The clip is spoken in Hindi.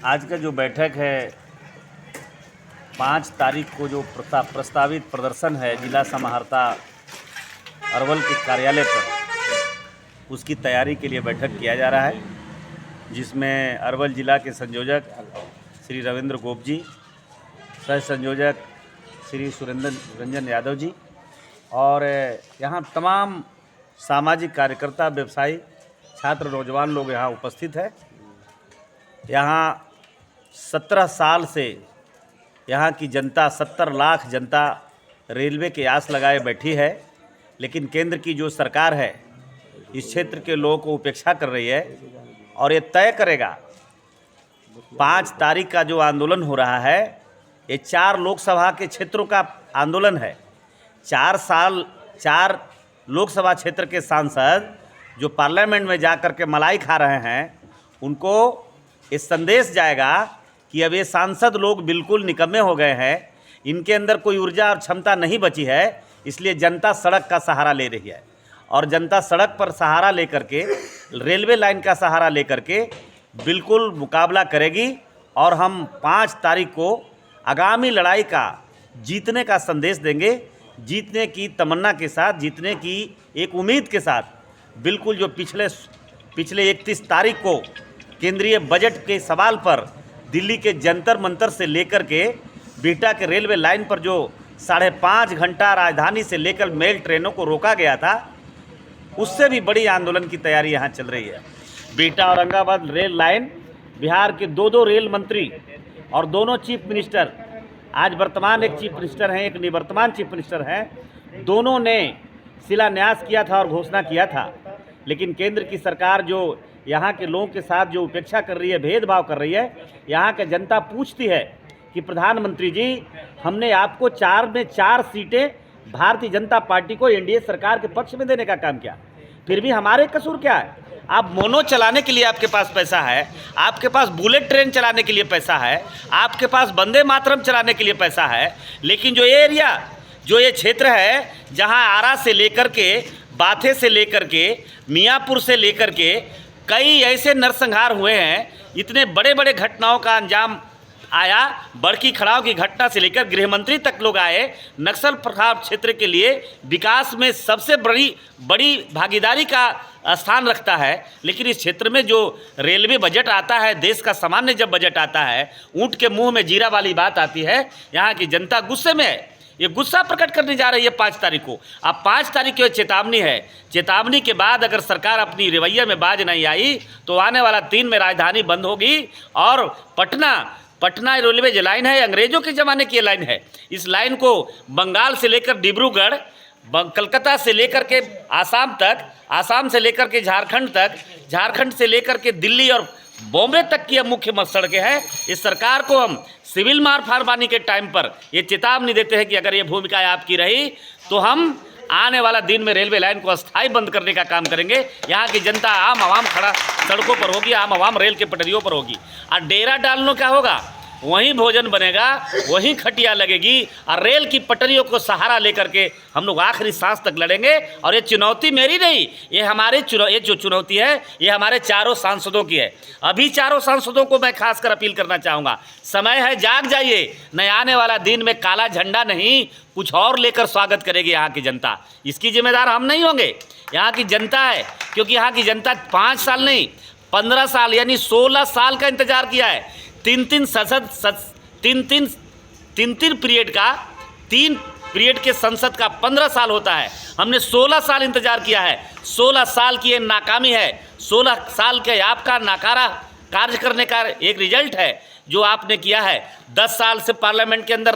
आज का जो बैठक है 5 तारीख को जो प्रस्तावित प्रदर्शन है जिला समाहर्ता अरवल के कार्यालय पर, उसकी तैयारी के लिए बैठक किया जा रहा है, जिसमें अरवल जिला के संयोजक श्री रविंद्र गोप जी, सह संयोजक श्री सुरेंद्र रंजन यादव जी और यहाँ तमाम सामाजिक कार्यकर्ता, व्यवसायी, छात्र, नौजवान लोग यहाँ उपस्थित है। यहाँ 17 साल से यहाँ की जनता, 70 लाख जनता रेलवे के आस लगाए बैठी है, लेकिन केंद्र की जो सरकार है इस क्षेत्र के लोगों को उपेक्षा कर रही है और ये तय करेगा। 5 तारीख का जो आंदोलन हो रहा है ये 4 लोकसभा के क्षेत्रों का आंदोलन है। 4 लोकसभा क्षेत्र के सांसद जो पार्लियामेंट में जाकर के मलाई खा रहे हैं, उनको ये संदेश जाएगा कि अब ये सांसद लोग बिल्कुल निकम्मे हो गए हैं, इनके अंदर कोई ऊर्जा और क्षमता नहीं बची है, इसलिए जनता सड़क का सहारा ले रही है। और जनता सड़क पर सहारा लेकर के, रेलवे लाइन का सहारा लेकर के बिल्कुल मुकाबला करेगी और हम 5 तारीख को आगामी लड़ाई का जीतने का संदेश देंगे, जीतने की तमन्ना के साथ, जीतने की एक उम्मीद के साथ। बिल्कुल जो पिछले 31 तारीख को केंद्रीय बजट के सवाल पर दिल्ली के जंतर मंतर से लेकर के बिहटा के रेलवे लाइन पर जो 5.5 घंटा राजधानी से लेकर मेल ट्रेनों को रोका गया था, उससे भी बड़ी आंदोलन की तैयारी यहाँ चल रही है। बिहटा औरंगाबाद रेल लाइन, बिहार के 2 रेल मंत्री और दोनों चीफ मिनिस्टर, आज वर्तमान एक चीफ मिनिस्टर हैं, एक निवर्तमान चीफ मिनिस्टर हैं, दोनों ने शिलान्यास किया था और घोषणा किया था। लेकिन केंद्र की सरकार जो यहाँ के लोगों के साथ जो उपेक्षा कर रही है, भेदभाव कर रही है, यहाँ की जनता पूछती है कि प्रधानमंत्री जी, हमने आपको 4 में 4 सीटें भारतीय जनता पार्टी को एनडीए सरकार के पक्ष में देने का काम किया, फिर भी हमारे कसूर क्या है? आप मोनो चलाने के लिए आपके पास पैसा है, आपके पास बुलेट ट्रेन चलाने के लिए पैसा है, आपके पास वंदे मातरम चलाने के लिए पैसा है, लेकिन जो ये एरिया, जो ये क्षेत्र है जहां आरा से लेकर के, बाथे से लेकर के, मियाँपुर से लेकर के कई ऐसे नरसंहार हुए हैं, इतने बड़े बड़े घटनाओं का अंजाम आया, बड़की खड़ाव की घटना से लेकर गृहमंत्री तक लोग आए, नक्सल प्रभावित क्षेत्र के लिए विकास में सबसे बड़ी भागीदारी का स्थान रखता है। लेकिन इस क्षेत्र में जो रेलवे बजट आता है, देश का सामान्य जब बजट आता है, ऊँट के मुंह में जीरा वाली बात आती है। यहाँ की जनता गुस्से में है, ये गुस्सा प्रकट करने जा रही है 5 तारीख को। अब 5 तारीख की चेतावनी है, चेतावनी के बाद अगर सरकार अपनी रवैये में बाज नहीं आई तो आने वाला 3 में राजधानी बंद होगी और पटना रेलवे जो लाइन है, अंग्रेजों के ज़माने की ये लाइन है। इस लाइन को बंगाल से लेकर डिब्रूगढ़, कलकत्ता से लेकर के आसाम तक, आसाम से लेकर के झारखंड तक, झारखंड से लेकर के दिल्ली और बॉम्बे तक की मुख्य सड़कें हैं। इस सरकार को हम सिविल मार फारबानी के टाइम पर ये चेतावनी देते हैं कि अगर ये भूमिका आपकी रही तो हम आने वाला दिन में रेलवे लाइन को अस्थायी बंद करने का काम करेंगे। यहाँ की जनता, आम आवाम खड़ा सड़कों पर होगी, आम आवाम रेल के पटरियों पर होगी। और डेरा डालने क्या होगा, वहीं भोजन बनेगा, वहीं खटिया लगेगी और रेल की पटरियों को सहारा लेकर के हम लोग आखिरी सांस तक लड़ेंगे। और ये चुनौती मेरी नहीं, ये जो चुनौती है ये हमारे 4 सांसदों की है। अभी 4 सांसदों को मैं खासकर अपील करना चाहूँगा, समय है, जाग जाइए। न आने वाला दिन में काला झंडा नहीं, कुछ और लेकर स्वागत करेगी यहाँ की जनता। इसकी जिम्मेदार हम नहीं होंगे, यहाँ की जनता है। क्योंकि यहाँ की जनता 5 साल नहीं, 15 साल यानी 16 साल का इंतजार किया है। 3 पीरियड का, 3 पीरियड के संसद का 15 साल होता है। हमने 16 साल इंतजार किया है। 16 साल की ये नाकामी है, 16 साल के आपका नाकारा कार्य करने का एक रिजल्ट है जो आपने किया है। 10 साल से पार्लियामेंट के अंदर